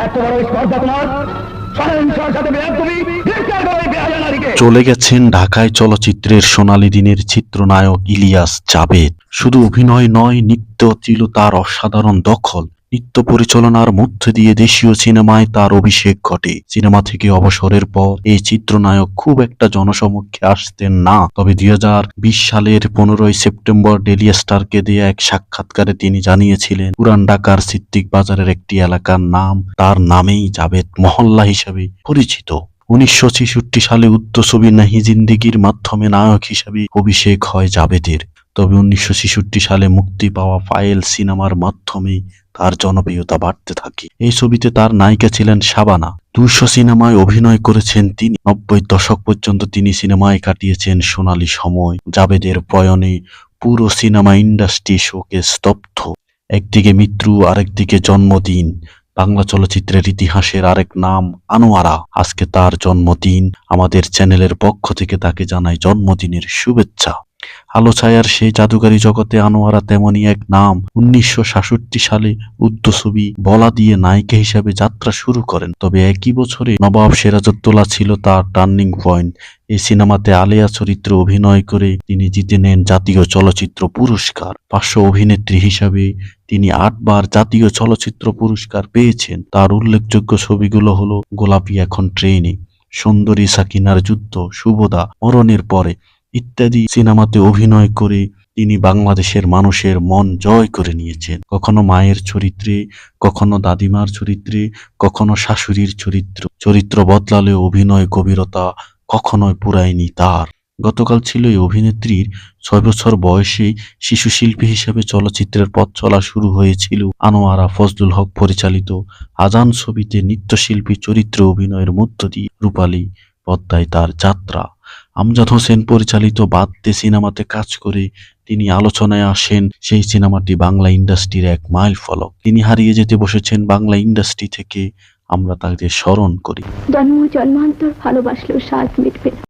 এত বড় স্পর্ধা তোমার? সহিংসার সাথে বেয়াদবি, গ্রেফতার করো এই বেহায়া নারীকে। চলে গেছেন ঢাকায় চলচ্চিত্রের সোনালী দিনের চিত্রনায়ক ইলিয়াস জাবেদ। শুধু অভিনয় নয়, নৃত্য ছিল তার অসাধারণ দখল। নৃত্য পরিচালনার মধ্য দিয়ে দেশীয় সিনেমায় তার অভিষেক ঘটে। সিনেমা থেকে অবসরের পর এই চিত্রনায়ক খুব একটা জনসমক্ষে আসতেন না, তবে 2020 সালের 15 সেপ্টেম্বর ডেইলি স্টারকে দেয়া এক সাক্ষাৎকারে তিনি জানিয়েছিলেন, পুরান ঢাকার সিদ্দিক বাজারের একটি এলাকার নাম তার নামেই জাবেদ মহল্লা হিসেবে পরিচিত। 1966 সালে উর্দু ছবি নাহি জিন্দেগির মাধ্যমে নায়ক হিসেবে অভিষেক হয় জাবেদের। তবে 1966 সালে মুক্তি পাওয়া ফাইল সিনেমার মাধ্যমে তার জনপ্রিয়তা বাড়তে থাকে। এই ছবিতে তার নায়িকা ছিলেন শাবানা। 200 সিনেমায় অভিনয় করেছেন তিনি। 90 দশক পর্যন্ত তিনি সিনেমায় কাটিয়েছেন সোনালী সময়। জাবেদের প্রয়াণে পুরো সিনেমা ইন্ডাস্ট্রি শোকে স্তব্ধ। একদিকে মৃত্যু, আরেকদিকে জন্মদিন। বাংলা চলচ্চিত্রের ইতিহাসের আরেক নাম আনোয়ারা। আজকে তার জন্মদিন। আমাদের চ্যানেলের পক্ষ থেকে তাকে জানাই জন্মদিনের শুভেচ্ছা। আলো ছায়ার সেই জাদুকারী জগতে আনোয়ারা তেমনই এক নাম। 1966 সালে উর্দু ছবি বলা দিয়ে নায়িকা হিসাবে যাত্রা শুরু করেন। তবে একই বছরে নবাব সিরাজউদ্দৌলা ছিল তার টার্নিং পয়েন্ট। এই সিনেমাতে আলেয়া চরিত্রে অভিনয় করে তিনি জিতে নেন জাতীয় চলচ্চিত্র পুরস্কার। পার্শ্ব অভিনেত্রী হিসাবে তিনি 8 বার জাতীয় চলচ্চিত্র পুরস্কার পেয়েছেন। তার উল্লেখযোগ্য ছবিগুলো হলো গোলাপি এখন ট্রেনে, সুন্দরী সাকিনার যুদ্ধ, শুভদা, মরণের পরে ইত্যাদি সিনেমাতে অভিনয় করে তিনি বাংলাদেশের মানুষের মন জয় করে নিয়েছেন। কখনো মায়ের চরিত্রে, কখনো দাদিমার চরিত্রে, কখনো শাশুড়ির চরিত্র বদলালেও অভিনয় গভীরতা কখনোই পুরায়নি তার। গতকাল ছিল এই অভিনেত্রীর 6 বছর বয়সে শিশু শিল্পী হিসেবে চলচ্চিত্রের পথ চলা শুরু হয়েছিল। আনোয়ারা ফজলুল হক পরিচালিত আজান ছবিতে নৃত্যশিল্পী চরিত্রে অভিনয়ের মধ্য দিয়ে রূপালী পর্দায় তার যাত্রা। আমজাদ হোসেন পরিচালিত বাদ দে সিনেমাতে কাজ করে তিনি আলোচনায় আসেন। সেই সিনেমাটি বাংলা ইন্ডাস্ট্রির এক মাইল ফলক। তিনি হারিয়ে যেতে বসেছেন বাংলা ইন্ডাস্ট্রি থেকে। আমরা তাদের স্মরণ করি। জন্ম জন্মান্তর ভালোবাসলেও স্বাদ মিটবে না।